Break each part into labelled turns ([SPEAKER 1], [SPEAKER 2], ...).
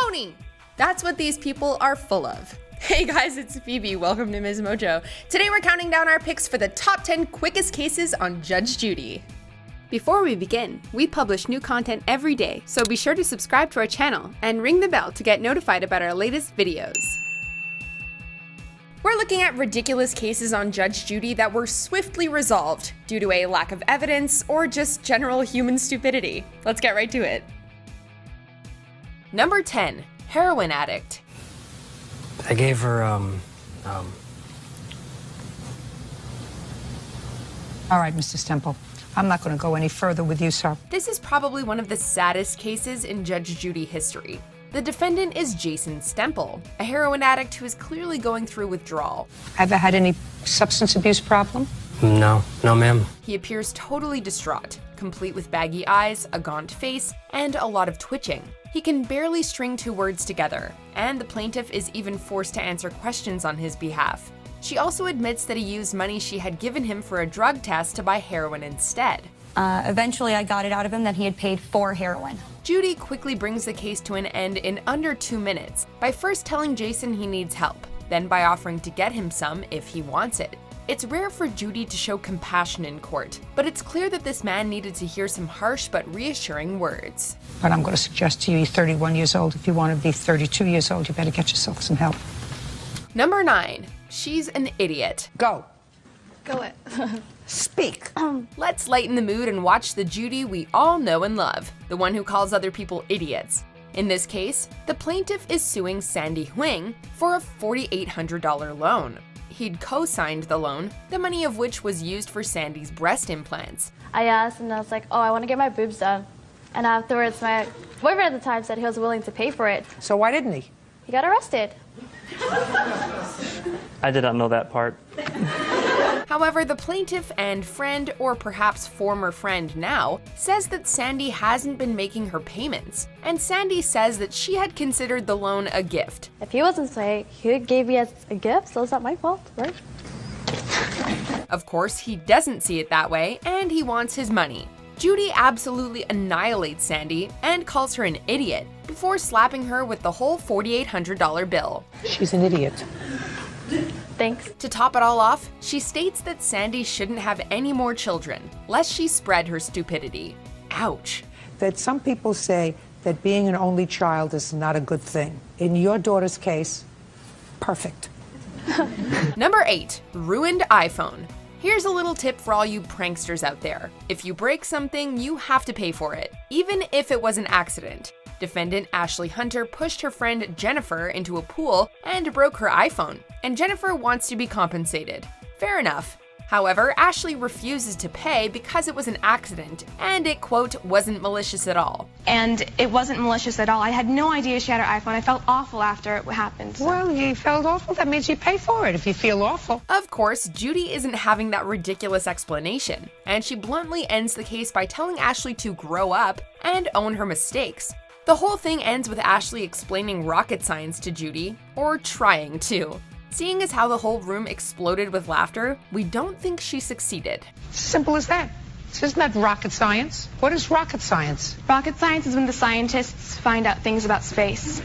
[SPEAKER 1] phony. That's what these people are full of. Hey guys, it's Phoebe. Welcome to MsMojo. Today we're counting down our picks for the top 10 quickest cases on Judge Judy. Before we begin, we publish new content every day, so be sure to subscribe to our channel and ring the bell to get notified about our latest videos. We're looking at ridiculous cases on Judge Judy that were swiftly resolved due to a lack of evidence or just general human stupidity. Let's get right to it. Number 10, Heroin Addict.
[SPEAKER 2] I gave her,
[SPEAKER 3] All right, Mr. Stemple. I'm not going to go any further with you, sir.
[SPEAKER 1] This is probably one of the saddest cases in Judge Judy history. The defendant is Jason Stemple, a heroin addict who is clearly going through withdrawal.
[SPEAKER 3] Ever had any substance abuse problem?
[SPEAKER 2] no, ma'am.
[SPEAKER 1] He appears totally distraught, complete with baggy eyes, a gaunt face, and a lot of twitching. He can barely string two words together, and the plaintiff is even forced to answer questions on his behalf. She also admits that he used money she had given him for a drug test to buy heroin instead.
[SPEAKER 4] Eventually, I got it out of him that he had paid for heroin.
[SPEAKER 1] Judy quickly brings the case to an end in under 2 minutes by first telling Jason he needs help, then by offering to get him some if he wants it. It's rare for Judy to show compassion in court, but it's clear that this man needed to hear some harsh but reassuring words.
[SPEAKER 3] But I'm going to suggest to you, you're 31 years old. If you want to be 32 years old, you better get yourself some help.
[SPEAKER 1] Number 9, she's an idiot.
[SPEAKER 3] Go.
[SPEAKER 4] Go it.
[SPEAKER 3] Speak.
[SPEAKER 1] Let's lighten the mood and watch the Judy we all know and love, the one who calls other people idiots. In this case, the plaintiff is suing Sandy Huang for a $4,800 loan. He'd co-signed the loan, the money of which was used for Sandy's breast implants.
[SPEAKER 5] I asked and I was like, oh, I want to get my boobs done. And afterwards, my boyfriend at the time said he was willing to pay for it.
[SPEAKER 3] So why didn't he?
[SPEAKER 5] He got arrested.
[SPEAKER 6] I did not know that part.
[SPEAKER 1] However, the plaintiff and friend, or perhaps former friend now, says that Sandy hasn't been making her payments, and Sandy says that she had considered the loan a gift.
[SPEAKER 5] If he wasn't paying, he gave me as a gift, so it's not my fault, right?
[SPEAKER 1] Of course, he doesn't see it that way, and he wants his money. Judy absolutely annihilates Sandy and calls her an idiot before slapping her with the whole $4,800 bill.
[SPEAKER 3] She's an idiot.
[SPEAKER 5] Thanks.
[SPEAKER 1] To top it all off, she states that Sandy shouldn't have any more children, lest she spread her stupidity. Ouch.
[SPEAKER 7] That some people say that being an only child is not a good thing. In your daughter's case, perfect.
[SPEAKER 1] Number 8, ruined iPhone. Here's a little tip for all you pranksters out there. If you break something, you have to pay for it, even if it was an accident. Defendant Ashley Hunter pushed her friend Jennifer into a pool and broke her iPhone, and Jennifer wants to be compensated. Fair enough. However, Ashley refuses to pay because it was an accident, and it, quote, wasn't malicious at all.
[SPEAKER 8] And it wasn't malicious at all. I had no idea she had her iPhone. I felt awful after it happened. So.
[SPEAKER 3] Well, you felt awful. That means you pay for it if you feel awful.
[SPEAKER 1] Of course, Judy isn't having that ridiculous explanation, and she bluntly ends the case by telling Ashley to grow up and own her mistakes. The whole thing ends with Ashley explaining rocket science to Judy, or trying to. Seeing as how the whole room exploded with laughter, we don't think she succeeded.
[SPEAKER 3] Simple as that. Isn't that rocket science? What is rocket science?
[SPEAKER 8] Rocket science is when the scientists find out things about space.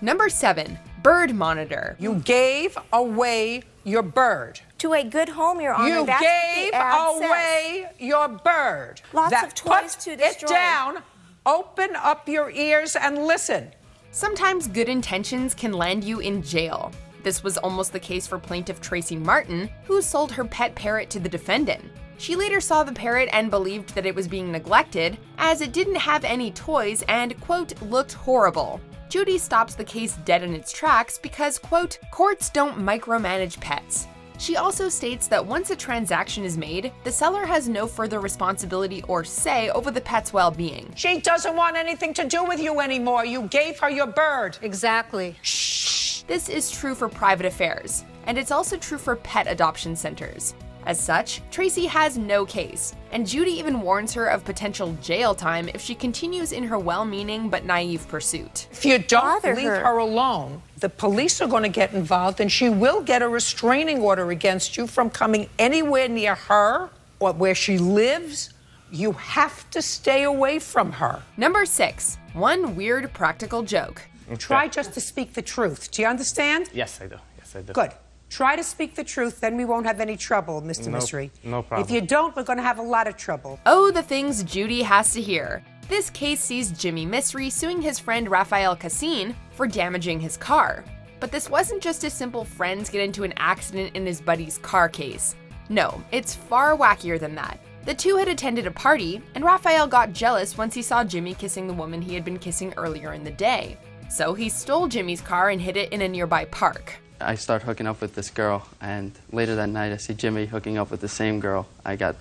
[SPEAKER 1] Number 7, bird monitor.
[SPEAKER 7] You gave away your bird.
[SPEAKER 4] To a good home, Your Honor.
[SPEAKER 7] You
[SPEAKER 4] That's
[SPEAKER 7] gave
[SPEAKER 4] what the ad
[SPEAKER 7] away your bird.
[SPEAKER 4] Lots
[SPEAKER 7] That
[SPEAKER 4] of toys
[SPEAKER 7] put
[SPEAKER 4] to
[SPEAKER 7] it
[SPEAKER 4] destroy.
[SPEAKER 7] down, open up your ears and listen.
[SPEAKER 1] Sometimes good intentions can land you in jail. This was almost the case for plaintiff Tracy Martin, who sold her pet parrot to the defendant. She later saw the parrot and believed that it was being neglected, as it didn't have any toys and, quote, looked horrible. Judy stops the case dead in its tracks because, quote, courts don't micromanage pets. She also states that once a transaction is made, the seller has no further responsibility or say over the pet's well-being.
[SPEAKER 7] She doesn't want anything to do with you anymore. You gave her your bird.
[SPEAKER 4] Exactly.
[SPEAKER 1] Shh. This is true for private affairs, and it's also true for pet adoption centers. As such, Tracy has no case, and Judy even warns her of potential jail time if she continues in her well-meaning but naive pursuit.
[SPEAKER 7] If you don't
[SPEAKER 4] Bother
[SPEAKER 7] leave
[SPEAKER 4] her.
[SPEAKER 7] her alone, the police are going to get involved and she will get a restraining order against you from coming anywhere near her or where she lives, You have to stay away from her.
[SPEAKER 1] Number 6, one weird practical joke.
[SPEAKER 6] Okay.
[SPEAKER 7] Try just to speak the truth. Do you understand?
[SPEAKER 6] Yes, I do. Yes, I do.
[SPEAKER 7] Good. Try to speak the truth, then we won't have any trouble, Mr. Mystery.
[SPEAKER 6] No problem.
[SPEAKER 7] If you don't, we're going to have a lot of trouble.
[SPEAKER 1] Oh, the things Judy has to hear. This case sees Jimmy Mystery suing his friend Rafael Cassin for damaging his car. But this wasn't just a simple friends get into an accident in his buddy's car case. No, it's far wackier than that. The two had attended a party, and Rafael got jealous once he saw Jimmy kissing the woman he had been kissing earlier in the day. So he stole Jimmy's car and hid it in a nearby park.
[SPEAKER 9] I start hooking up with this girl, and later that night I see Jimmy hooking up with the same girl. I got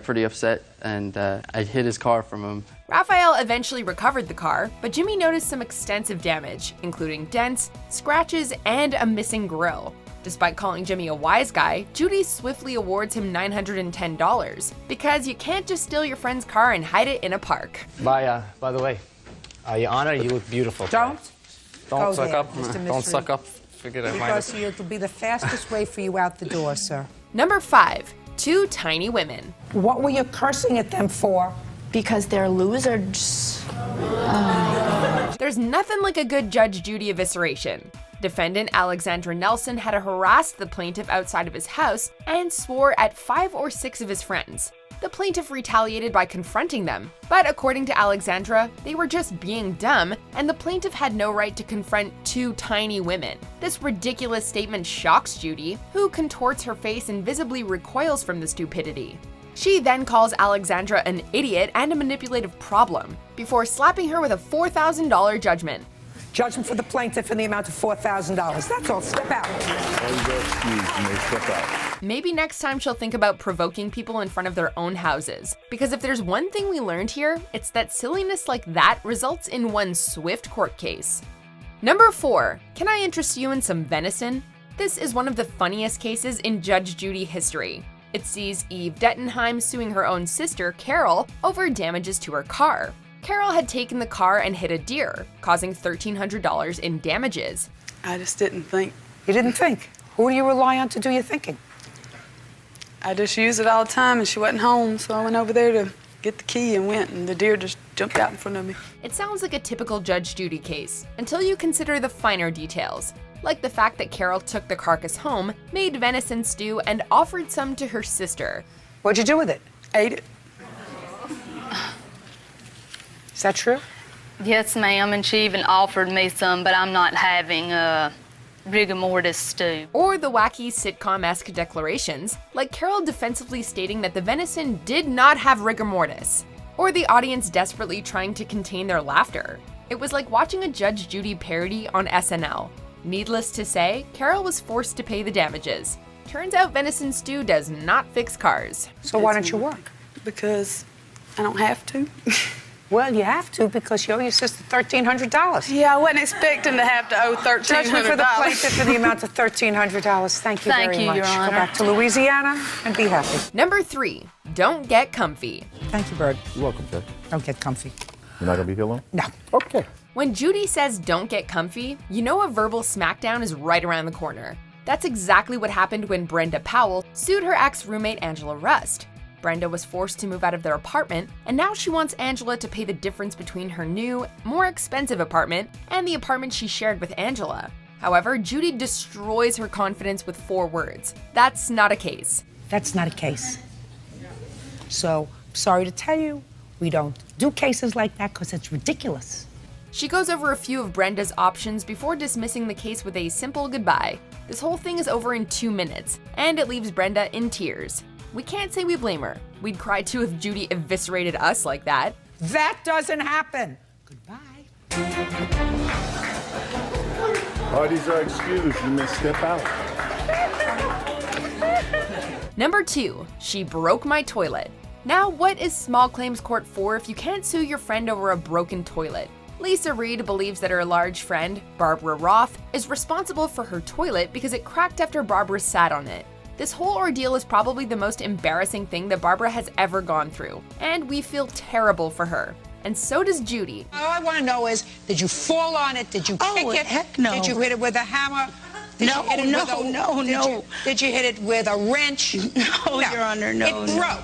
[SPEAKER 9] pretty upset, and I hid his car from him.
[SPEAKER 1] Rafael eventually recovered the car, but Jimmy noticed some extensive damage, including dents, scratches, and a missing grille. Despite calling Jimmy a wise guy, Judy swiftly awards him $910, because you can't just steal your friend's car and hide it in a park.
[SPEAKER 10] By the way, Your Honor, you look beautiful.
[SPEAKER 7] Don't
[SPEAKER 9] Don't suck
[SPEAKER 7] there,
[SPEAKER 9] up.
[SPEAKER 7] Mr.
[SPEAKER 9] Don't
[SPEAKER 7] Mystery.
[SPEAKER 9] suck up. Forget it.
[SPEAKER 7] Because it'll be the fastest way for you out the door, sir.
[SPEAKER 1] Number 5, two tiny women.
[SPEAKER 7] What were you cursing at them for?
[SPEAKER 11] Because they're losers.
[SPEAKER 1] There's nothing like a good Judge Judy evisceration. Defendant Alexandra Nelson had harassed the plaintiff outside of his house and swore at 5 or 6 of his friends. The plaintiff retaliated by confronting them, but according to Alexandra, they were just being dumb, and the plaintiff had no right to confront 2 tiny women. This ridiculous statement shocks Judy, who contorts her face and visibly recoils from the stupidity. She then calls Alexandra an idiot and a manipulative problem, before slapping her with a $4,000 judgment.
[SPEAKER 7] Judgment for the plaintiff in the amount of $4,000. That's all. Step out.
[SPEAKER 1] Maybe next time she'll think about provoking people in front of their own houses. Because if there's one thing we learned here, it's that silliness like that results in one swift court case. Number 4, can I interest you in some venison? This is one of the funniest cases in Judge Judy history. It sees Eve Dettenheim suing her own sister, Carol, over damages to her car. Carol had taken the car and hit a deer, causing $1,300 in damages.
[SPEAKER 12] I just didn't think.
[SPEAKER 7] You didn't think? Who do you rely on to do your thinking?
[SPEAKER 12] I just use it all the time, and she wasn't home, so I went over there to get the key and went, and the deer just jumped out in front of me.
[SPEAKER 1] It sounds like a typical Judge Judy case, until you consider the finer details, like the fact that Carol took the carcass home, made venison stew, and offered some to her sister.
[SPEAKER 7] What'd you do with it?
[SPEAKER 12] Ate it.
[SPEAKER 7] Is that true?
[SPEAKER 11] Yes, ma'am, and she even offered me some, but I'm not having rigor mortis stew.
[SPEAKER 1] Or the wacky sitcom-esque declarations, like Carol defensively stating that the venison did not have rigor mortis. Or the audience desperately trying to contain their laughter. It was like watching a Judge Judy parody on SNL. Needless to say, Carol was forced to pay the damages. Turns out venison stew does not fix cars.
[SPEAKER 7] So why don't you work?
[SPEAKER 12] Because I don't have to.
[SPEAKER 7] Well, you have to because you owe your sister $1,300.
[SPEAKER 12] Yeah, I wasn't expecting to have to owe $1,300.
[SPEAKER 7] Judgment for the plaintiff in the amount of $1,300. Thank you very much.
[SPEAKER 11] Your Honor.
[SPEAKER 7] Go back to Louisiana and be happy.
[SPEAKER 1] Number 3, don't get comfy.
[SPEAKER 7] Thank you, Bird.
[SPEAKER 13] You're welcome, Judge.
[SPEAKER 7] Don't get comfy.
[SPEAKER 13] You're not going to be here long?
[SPEAKER 7] No.
[SPEAKER 13] Okay.
[SPEAKER 1] When Judy says don't get comfy, you know a verbal smackdown is right around the corner. That's exactly what happened when Brenda Powell sued her ex-roommate Angela Rust. Brenda was forced to move out of their apartment, and now she wants Angela to pay the difference between her new, more expensive apartment and the apartment she shared with Angela. However, Judy destroys her confidence with 4 words. That's not a case.
[SPEAKER 7] That's not a case. So, sorry to tell you, we don't do cases like that because it's ridiculous.
[SPEAKER 1] She goes over a few of Brenda's options before dismissing the case with a simple goodbye. This whole thing is over in 2 minutes, and it leaves Brenda in tears. We can't say we blame her. We'd cry too if Judy eviscerated us like that.
[SPEAKER 7] That doesn't happen. Goodbye.
[SPEAKER 13] Parties are excused. You may step out.
[SPEAKER 1] Number 2, she broke my toilet. Now, what is small claims court for if you can't sue your friend over a broken toilet? Lisa Reed believes that her large friend, Barbara Roth, is responsible for her toilet because it cracked after Barbara sat on it. This whole ordeal is probably the most embarrassing thing that Barbara has ever gone through, and we feel terrible for her. And so does Judy.
[SPEAKER 7] All I want to know is, did you fall on it? Did you kick it?
[SPEAKER 12] Heck no.
[SPEAKER 7] Did you hit it with a hammer? Did
[SPEAKER 12] No.
[SPEAKER 7] Did you hit it with a wrench?
[SPEAKER 12] No, Your Honor, no.
[SPEAKER 7] It broke.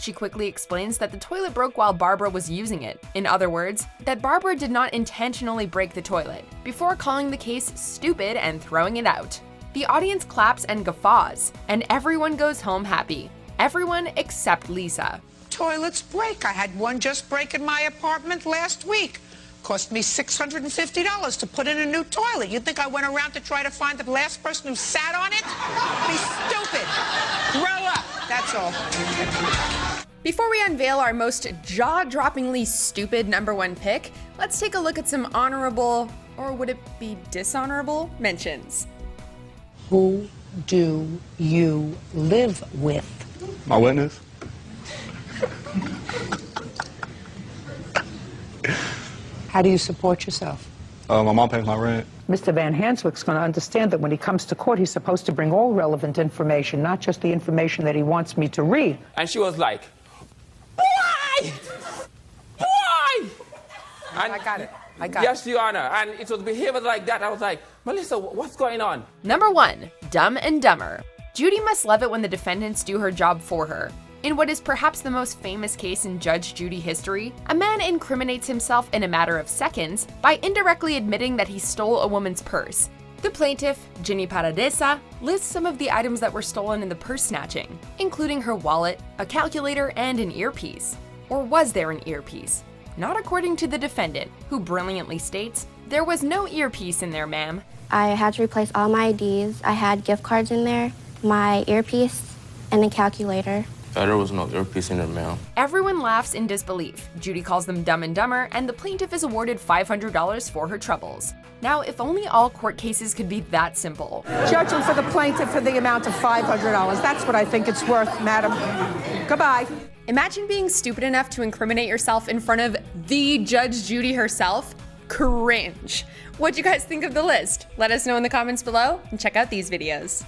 [SPEAKER 1] She quickly explains that the toilet broke while Barbara was using it. In other words, that Barbara did not intentionally break the toilet, before calling the case stupid and throwing it out. The audience claps and guffaws, and everyone goes home happy. Everyone except Lisa.
[SPEAKER 3] Toilets break. I had one just break in my apartment last week. Cost me $650 to put in a new toilet. You think I went around to try to find the last person who sat on it? Be stupid. Grow up. That's all.
[SPEAKER 1] Before we unveil our most jaw-droppingly stupid #1 pick, let's take a look at some honorable, or would it be dishonorable, mentions.
[SPEAKER 3] Who do you live with?
[SPEAKER 13] My witness.
[SPEAKER 3] How do you support yourself?
[SPEAKER 13] My mom pays my rent.
[SPEAKER 3] Mr. Van Hanswick's going to understand that when he comes to court, he's supposed to bring all relevant information, not just the information that he wants me to read.
[SPEAKER 6] And she was like, why? Why? And
[SPEAKER 3] I got it.
[SPEAKER 6] Yes, Your Honor. And it was behavior like that. I was like, Melissa, what's going on?
[SPEAKER 1] #1, Dumb and Dumber. Judy must love it when the defendants do her job for her. In what is perhaps the most famous case in Judge Judy history, a man incriminates himself in a matter of seconds by indirectly admitting that he stole a woman's purse. The plaintiff, Ginny Paradesa, lists some of the items that were stolen in the purse snatching, including her wallet, a calculator, and an earpiece. Or was there an earpiece? Not according to the defendant, who brilliantly states, "There was no earpiece in there, ma'am."
[SPEAKER 5] I had to replace all my IDs. I had gift cards in there, my earpiece, and a calculator.
[SPEAKER 6] There was no earpiece in her, ma'am.
[SPEAKER 1] Everyone laughs in disbelief. Judy calls them dumb and dumber, and the plaintiff is awarded $500 for her troubles. Now, if only all court cases could be that simple.
[SPEAKER 3] Judging for the plaintiff for the amount of $500. That's what I think it's worth, madam. Goodbye.
[SPEAKER 1] Imagine being stupid enough to incriminate yourself in front of the Judge Judy herself. Cringe. What'd you guys think of the list? Let us know in the comments below, and check out these videos.